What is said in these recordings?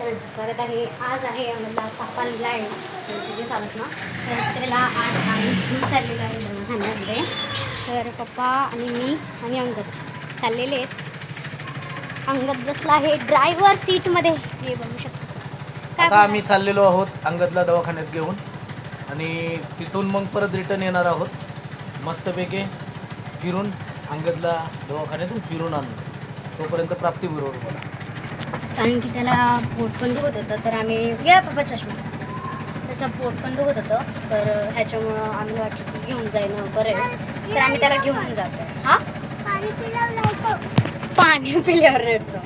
सगळ्यांचं स्वागत आहे. आज आहे आम्हाला पापा लाईन दिवसापासून तर त्याला आज आम्ही घेऊन चाललेलो आहे दवाखान्यामध्ये. तर पप्पा आणि मी आणि अंगद चाललेले आहेत. अंगद बसला आहे ड्रायव्हर सीटमध्ये, हे बघू शकतो. आता आम्ही चाललेलो आहोत अंगदला दवाखान्यात घेऊन आणि तिथून मग परत रिटर्न येणार आहोत. मस्तपैकी फिरून अंगदला दवाखान्यातून फिरून आणू. तोपर्यंत प्राप्तीबरोबर बोला. कारण की त्याला पोट पण दुखत होतं, तर आम्ही घ्या पप्पा चष्मा, त्याचं पोट पण दुखत होतं, तर ह्याच्यामुळं आम्ही वाटलं की घेऊन जायला बरं आहे, तर आम्ही त्याला घेऊन जातो. हां, पाणी पिल्यावर रडतो.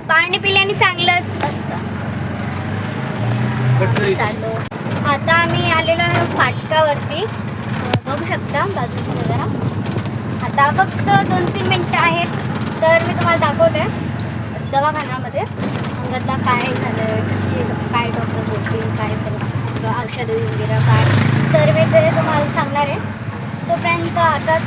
पाणी पिल्याने चांगलंच असतं. चालतो. आता आम्ही आलेलो आहे फाटकावरती, बघू शकता बाजूला जरा. आता फक्त 2-3 मिनटं आहेत, तर मी तुम्हाला दाखवते दवाखान्यामध्ये अंगदला काय झालं, कशी काय डॉक्टर बोलतील, काय असं औषध वगैरे काय, तर मी ते तुम्हाला सांगणार आहे. तोपर्यंत आता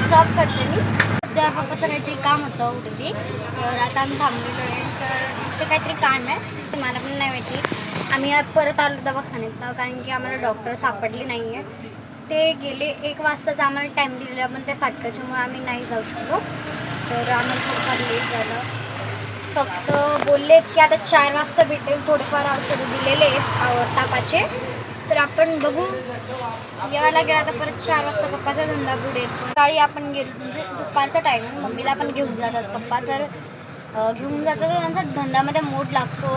स्टॉप करते मी. सध्या पप्पाचं काहीतरी काम होतं कुठेतरी, तर आता आम्ही थांबलेलो आहे. तर ते काहीतरी काम आहे, ते मला पण नाही माहिती. आम्ही आज परत आलो दवाखान्यात, कारण की आम्हाला डॉक्टर सापडली नाही आहे. ते गेले 1 वाजताचा आम्हाला टाईम दिलेला, पण ते फाटकाच्यामुळे आम्ही नाही जाऊ शकलो, तर आम्हाला थोडंफार लेट झालं. फक्त बोललेत की आता 4 वाजता भेटेल. थोडेफार औषधं दिलेले आहेत तापाचे, तर आपण बघू. यावं लागेल आता परत 4 वाजता. पप्पाचा धंदा बुडेल. सकाळी आपण गेलो म्हणजे दुपारचा टायमिंग, मम्मीला पण घेऊन जातात पप्पा, तर घेऊन जातात तर त्यांचा धंद्यामध्ये मोड लागतो.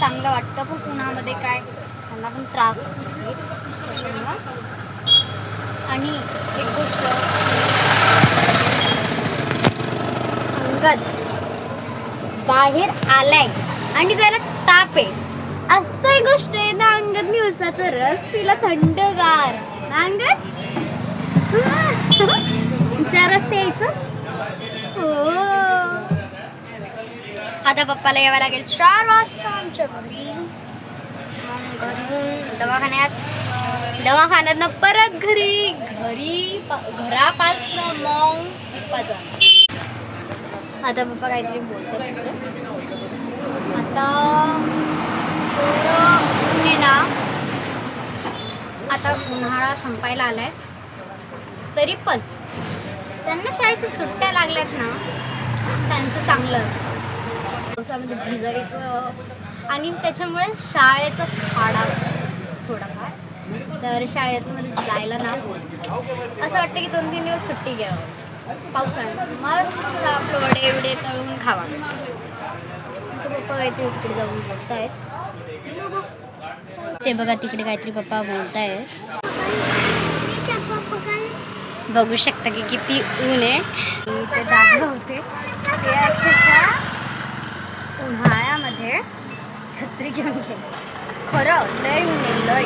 चांगलं वाटतं, पण उन्हामध्ये काय त्यांना पण त्रास होतो त्याच्यामुळं. आणि एक गोष्ट, अंगद बाहेर आलाय आणि त्याला ताप आहे, असं एक गोष्ट आहे ना. अंगदने उसाचा रस पिला थंडगार. अंगद 4 वाजता यायचं. हो, आता पप्पाला यावं लागेल 4 वाजता आमच्या घरी. मग घरून दवाखान्यातनं परत घरी घरापासनं मग पप्पा जाणार. आता पप्पा काहीतरी बोलतात. आता ना, आता उन्हाळा संपायला आलाय, तरी पण त्यांना शाळेच्या सुट्ट्या लागल्यात ना, त्यांचं चांगलं असतं. पावसामध्ये भिजायचं आणि त्याच्यामुळे शाळेचं खाडा थोडाफार, तर शाळेमध्ये जायला ना असं वाटतं की 2-3 दिवस सुट्टी घ्यावं. पावसाळ्यात मस्त आपलं वडे तळून खावा. पप्पा काहीतरी तिकडे जाऊन बोलतायत, ते बघा तिकडे काहीतरी पप्पा बोलतायत. बघू शकता की किती ऊन आहे. ते जागा होते ते अक्षरशः उन्हाळ्यामध्ये छत्री घेऊन गेले. खरं लय ऊन आहे, लय.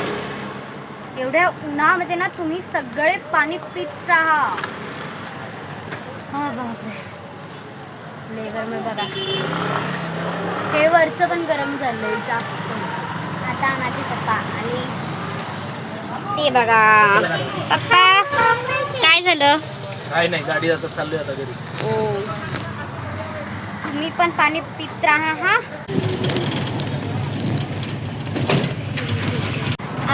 एवढ्या उन्हामध्ये ना तुम्ही सगळे पाणी पित राहा. हा बापरे, लय गरम आहे बघा. हे वरचं पण गरम झालंय जास्त. आता माझे पप्पा आणि ते बघा. पप्पा काय झालं? काय नाही, गाडी आता चाललोय आता घरी. ओ, तुम्ही पण पाणी पित राहा. हा,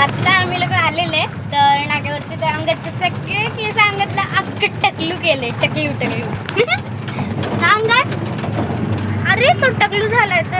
आता आम्ही लोक आलेले तर नाक्यावरती, तर अंगाचे सगळे केस अंगातला अख्खं टकलू केले. टकलू अंगात, अरे तो टकलू झालाय. तर